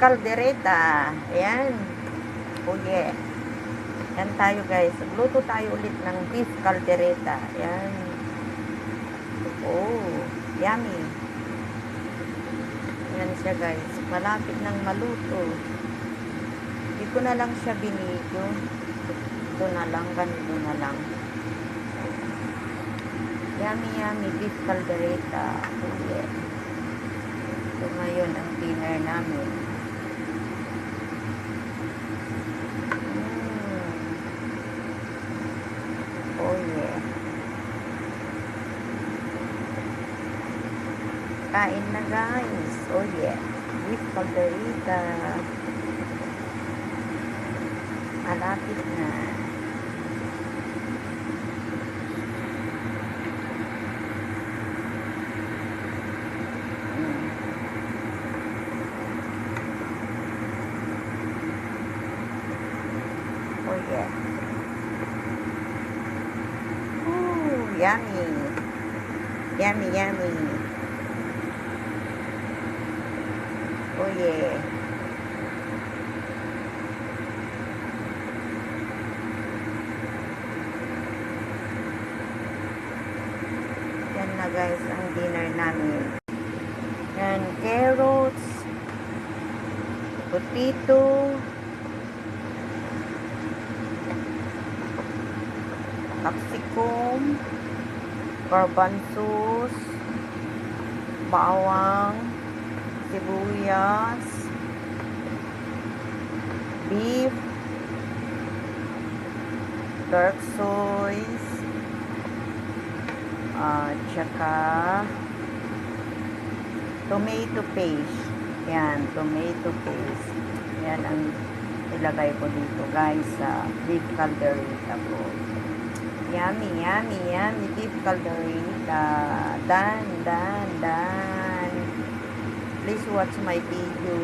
caldereta. Ayan. Oh yeah. Yan tayo guys. Luto tayo ulit ng beef caldereta. Ayan. Oh, yummy. Yan siya guys. Malapit nang maluto. Hindi ko na lang siya binidyo. Ito na lang. Ganito na lang. Yummy yummy beef caldereta. Oh yeah. Ito ngayon ang dinner namin. Oh yeah. Kain na guys. Oh yeah. Beef caldereta. Malapit na. Oh yeah. Ooh, yummy. Yummy, yummy. Oh yeah. Yan na guys ang dinner namin. Yan, carrots, potato, capsicum, garbanzos, bawang, sibuyas, beef, dark soys, tsaka tomato paste. Yan, tomato paste. Yan ang ilagay ko dito guys sa beef caldereta ko. Yummy, yummy, yummy beef caldereta. Done, done, done. Please watch my video.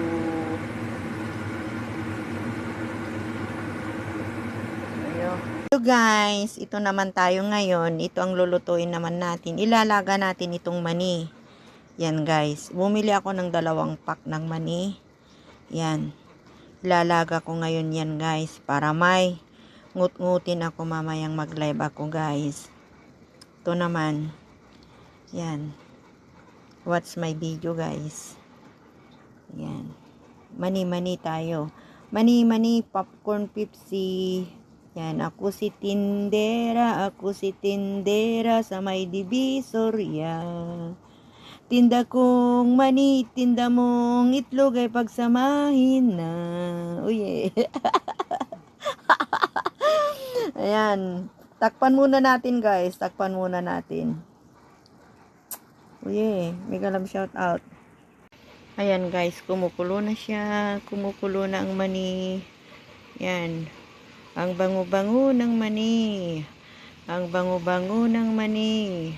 So guys, ito naman tayo ngayon. Ito ang lulutuin naman natin. Ilalaga natin itong mani. Yan guys. Bumili ako ng 2 pack ng mani. Yan. Ilalaga ko ngayon yan guys. Para may ngut-ngutin ako mamayang mag-live ako guys. Ito naman. Yan. Watch my video guys. Yan. Mani-mani tayo. Mani-mani popcorn Pepsi. Yan, ako si tindera sa may Divisoria. Tinda kong mani, tinda mong itlog ay pagsamahin na. Oh yeah. Ayan, takpan muna natin guys, takpan muna natin. Oh yeah, mega love shout out. Ayan guys, kumukulo na siya, kumukulo na ang mani. Yan. Ang bango-bango ng mani. Ang bango-bango ng mani.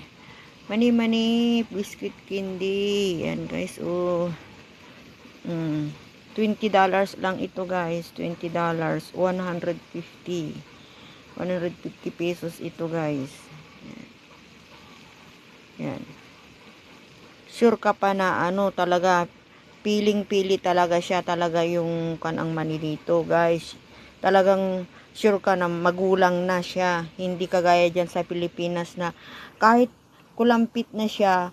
Mani-mani, biscuit candy. Yan guys, oh. $20 lang ito guys. $20. 150. 150 pesos ito guys. Yan. Sure ka pa na ano talaga, piling-pili talaga siya. Talaga yung kanang mani dito guys. Talagang sure ka na magulang na siya. Hindi kagaya dyan sa Pilipinas na kahit kulampit na siya,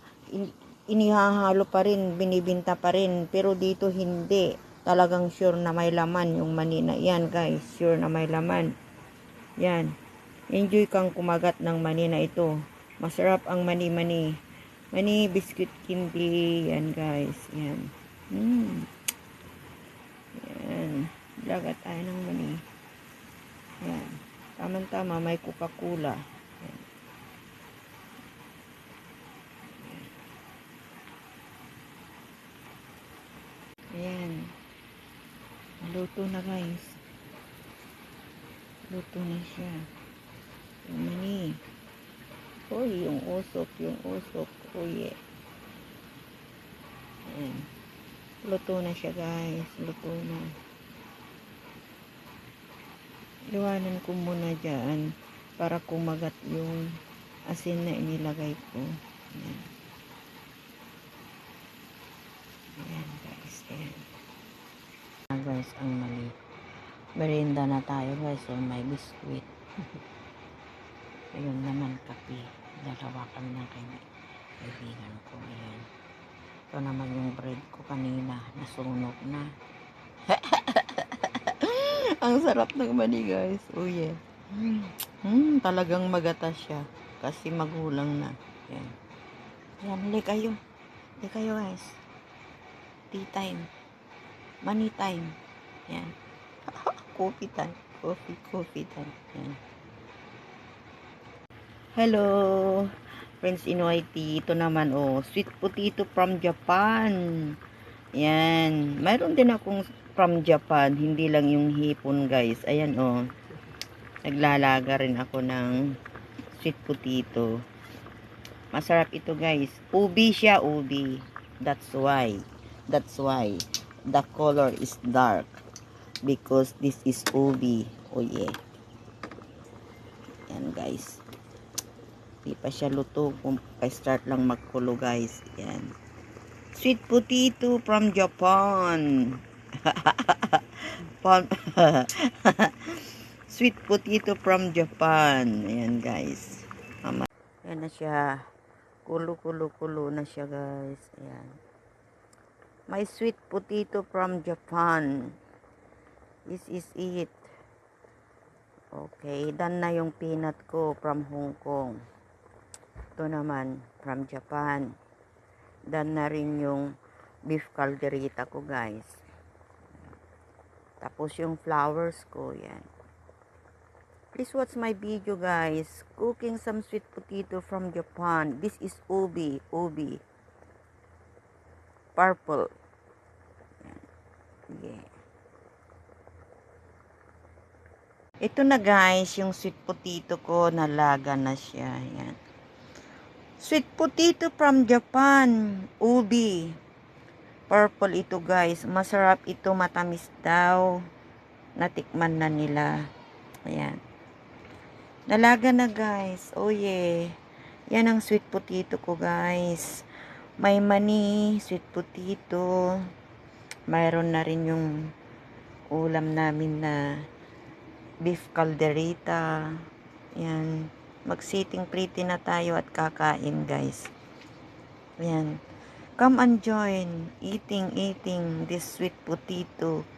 inihahalo pa rin, binibinta pa rin. Pero dito hindi. Talagang sure na may laman yung mani na yan guys. Sure na may laman. Yan. Enjoy kang kumagat ng mani na ito. Masarap ang mani-mani. Mani biscuit candy. Yan guys. Yan. Yan. Lagat tayo ng mani. Yan. Tama-tama, may Coca-Cola. Yan. Ayan. Luto na guys. Luto na siya. Yung mani. Uy, yung usok. Oh yeah. Ayan. Luto na siya guys. Luto na. Liwanan ko muna dyan para kumagat yung asin na inilagay ko. Ayan. Ayan guys. Ayan. guys ang mali. Merienda na tayo guys. So may biskuit. Ayun naman kape. Dalawa kami ng kaibigan ko. Ayan. Ito naman yung bread ko kanina. Nasunog na. Ang sarap ng mani guys. Oh yeah. Talagang magatas siya. Kasi magulang na. Yan. Yan. Hali kayo. Hali kayo guys. Tea time. Money time. Yan. Coffee time. Coffee time. Yan. Hello. Friends in YT. Ito naman oh. Sweet potato from Japan. Yan. Mayroon din akong from Japan. Hindi lang yung hipon guys. Ayan oh. Naglalaga rin ako ng sweet potato. Masarap ito guys. Ubi siya, ubi. That's why the color is dark. Because this is ubi. Oh yeah. Yan guys. Di pa siya luto. Kung start lang magkulo guys. Yan. Sweet potato from Japan. Sweet potato from Japan. Ayan guys. Ayan na siya. Kulo na siya guys. Ayan. My sweet potato from Japan. This is it. Okay. Done na yung peanut ko from Hong Kong. Ito naman from Japan. Done na rin yung beef calderita ko guys. Tapos yung flowers ko. Yan. Please watch my video guys. Cooking some sweet potato from Japan. This is ubi. Ubi. Purple. Yeah. Ito na guys, yung sweet potato ko. Nalaga na siya. Yan. Sweet potato from Japan. Ubi. Purple ito guys. Masarap ito. Matamis daw. Natikman na nila. Ayan. Nalaga na guys. Oh yeah. Yan ang sweet potato ko guys. May mani, sweet potato. Mayroon na rin yung ulam namin na beef calderita. Yan. Mag-sitting pretty na tayo at kakain guys. Yan. Come and join. Eating this sweet potato.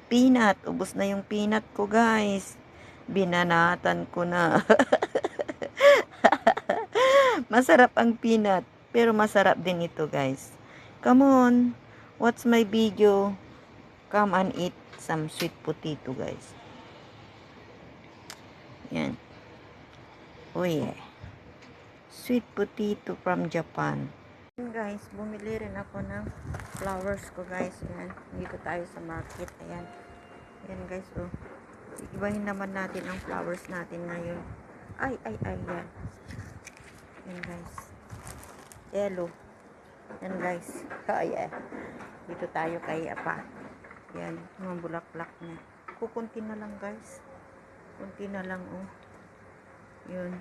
Peanut. Ubos na yung peanut ko guys. Binanatan ko na. Masarap ang peanut. Pero masarap din ito guys. Come on. Watch my video. Come and eat some sweet potato guys. Yan. Oh yeah. Sweet potato from Japan. Guys, bumili rin ako ng flowers ko guys. Yan. Dito tayo sa market. Ayan. Ayan guys. Oh. Ibahin naman natin ang flowers natin ngayon. Ay, yan. Yan guys. Yellow. Yan guys. Oh yeah. Dito tayo kay Apa. Yan. Mga bulaklak na. Kukunti na lang guys. Kunti na lang oh. Yun.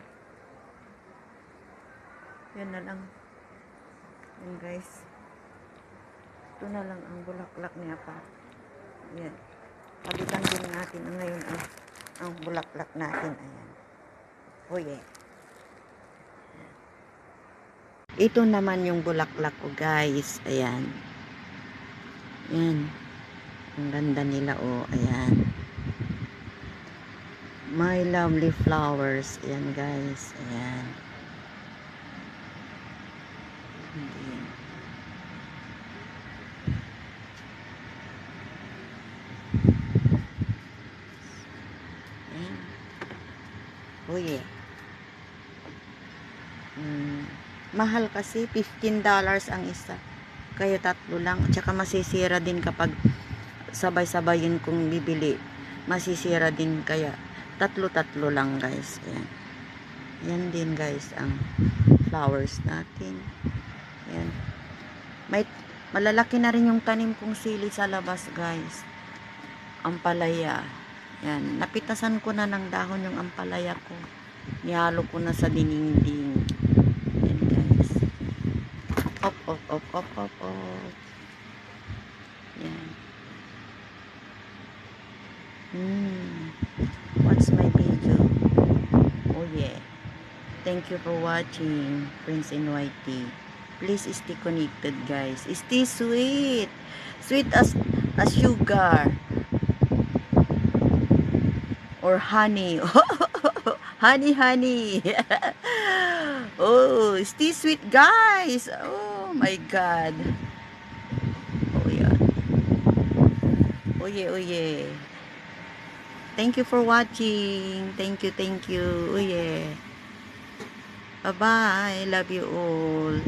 Yan na lang. Yan guys. Ito na lang ang bulaklak niya pa. Yan. Pabitan din natin ngayon ang bulaklak natin. Ayan. Oh yeah. Ito naman yung bulaklak ko guys. Ayan. Ayan. Ang ganda nila oh. Ayan. My lovely flowers. Ayan guys. Ayan. Ayan. Oh yeah. Mahal kasi $15 ang isa. Kaya tatlo lang. Tsaka masisira din kapag sabay-sabayin kong bibili. Masisira din kaya tatlo lang guys. Ayan. Yan din guys ang flowers natin. Ayan. Malalaki na rin yung tanim kong sili sa labas guys. Ampalaya. Yan. Napitasan ko na ng dahon yung ampalaya ko. Nihalo ko na sa dinding. Yan guys. Op. Yan. Hmm. What's my video? Oh yeah. Thank you for watching, Prince NYT. Please stay connected, guys. Stay sweet. Sweet as sugar or honey. Honey, honey. Oh, stay sweet, guys. Oh my God. Oh yeah. Oh yeah, oh yeah. Thank you for watching. Thank you, thank you. Oh yeah. Bye-bye. Love you all.